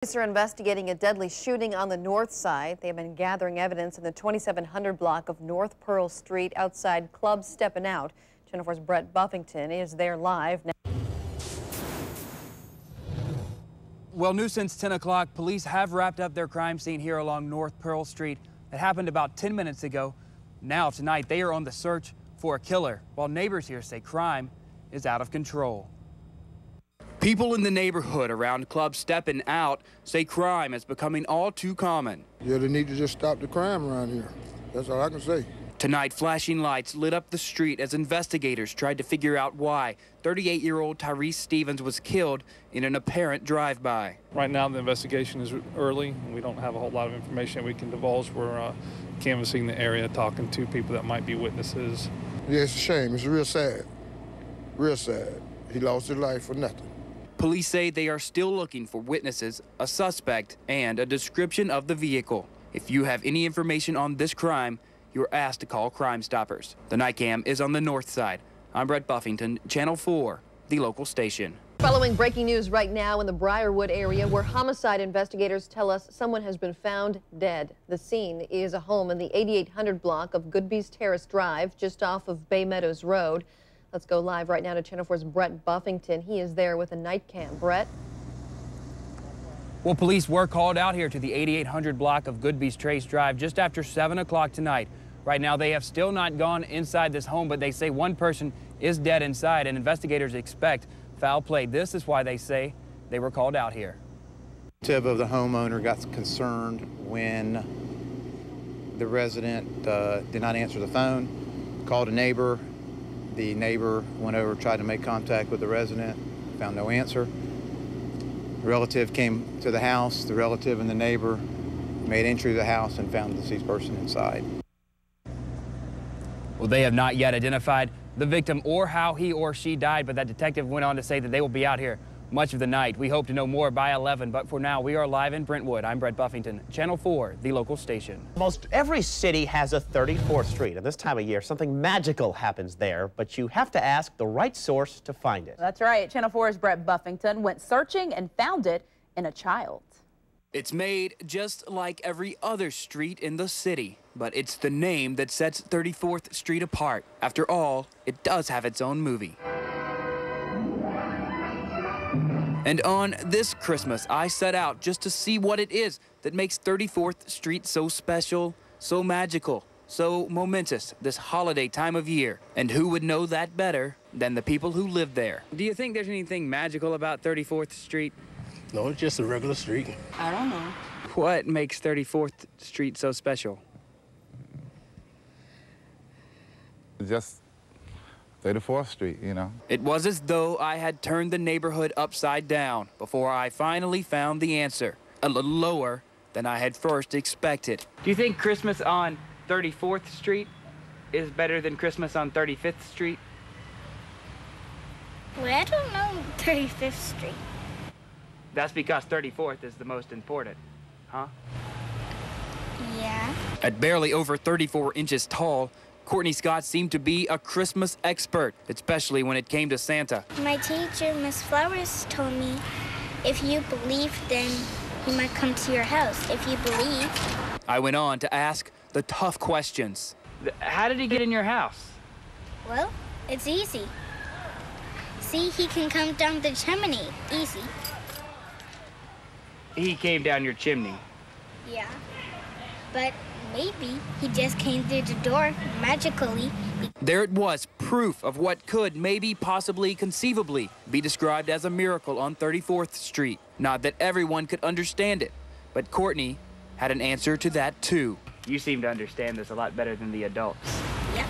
Police are investigating a deadly shooting on the north side. They have been gathering evidence in the 2700 block of North Pearl Street outside Club Steppin' Out. Channel 4's Brett Buffington is there live now. Well, new since 10 o'clock, police have wrapped up their crime scene here along North Pearl Street. It happened about 10 minutes ago. Now, tonight, they are on the search for a killer, while neighbors here say crime is out of control. People in the neighborhood around Club Steppin' Out say crime is becoming all too common. Yeah, they need to just stop the crime around here. That's all I can say. Tonight, flashing lights lit up the street as investigators tried to figure out why 38-year-old Tyrese Stevens was killed in an apparent drive-by. Right now, the investigation is early. We don't have a whole lot of information we can divulge. We're canvassing the area, talking to people that might be witnesses. Yeah, it's a shame. It's real sad. Real sad. He lost his life for nothing. Police say they are still looking for witnesses, a suspect, and a description of the vehicle. If you have any information on this crime, you're asked to call Crime Stoppers. The night cam is on the north side. I'm Brett Buffington, Channel 4, the local station. Following breaking news right now in the Briarwood area where homicide investigators tell us someone has been found dead. The scene is a home in the 8800 block of Goodby's Terrace Drive, just off of Bay Meadows Road. Let's go live right now to Channel 4's Brett Buffington. He is there with a night cam. Brett? Well, police were called out here to the 8800 block of Goodby's Terrace Drive just after 7 o'clock tonight. Right now, they have still not gone inside this home, but they say one person is dead inside, and investigators expect foul play. This is why they say they were called out here. Tip of the homeowner got concerned when the resident did not answer the phone, called a neighbor. The neighbor went over, tried to make contact with the resident, found no answer. The relative came to the house. The relative and the neighbor made entry to the house and found the deceased person inside. Well, they have not yet identified the victim or how he or she died, but that detective went on to say that they will be out here much of the night. We hope to know more by 11, but for now, we are live in Brentwood. I'm Brett Buffington, Channel 4, the local station. Most every city has a 34th Street, and this time of year, something magical happens there, but you have to ask the right source to find it. That's right. Channel 4's Brett Buffington went searching and found it in a child. It's made just like every other street in the city, but it's the name that sets 34th Street apart. After all, it does have its own movie. And on this Christmas, I set out just to see what it is that makes 34th Street so special, so magical, so momentous this holiday time of year. And who would know that better than the people who live there? Do you think there's anything magical about 34th Street? No, it's just a regular street. I don't know. What makes 34th Street so special? Just 34th Street, you know. It was as though I had turned the neighborhood upside down before I finally found the answer, a little lower than I had first expected. Do you think Christmas on 34th Street is better than Christmas on 35th Street? Well, I don't know 35th Street. That's because 34th is the most important, huh? Yeah. At barely over 34 inches tall, Courtney Scott seemed to be a Christmas expert, especially when it came to Santa. My teacher, Miss Flowers, told me if you believe, then he might come to your house. If you believe. I went on to ask the tough questions. How did he get in your house? Well, it's easy. See, he can come down the chimney. Easy. He came down your chimney. Yeah. But maybe he just came through the door magically. There it was, proof of what could, maybe, possibly, conceivably, be described as a miracle on 34th Street. Not that everyone could understand it, but Courtney had an answer to that, too. You seem to understand this a lot better than the adults. Yep.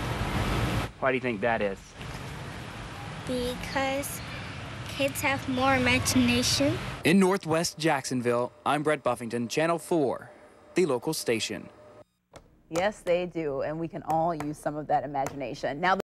Why do you think that is? Because kids have more imagination. In Northwest Jacksonville, I'm Brett Buffington, Channel 4, the local station. Yes, they do, and we can all use some of that imagination. Now,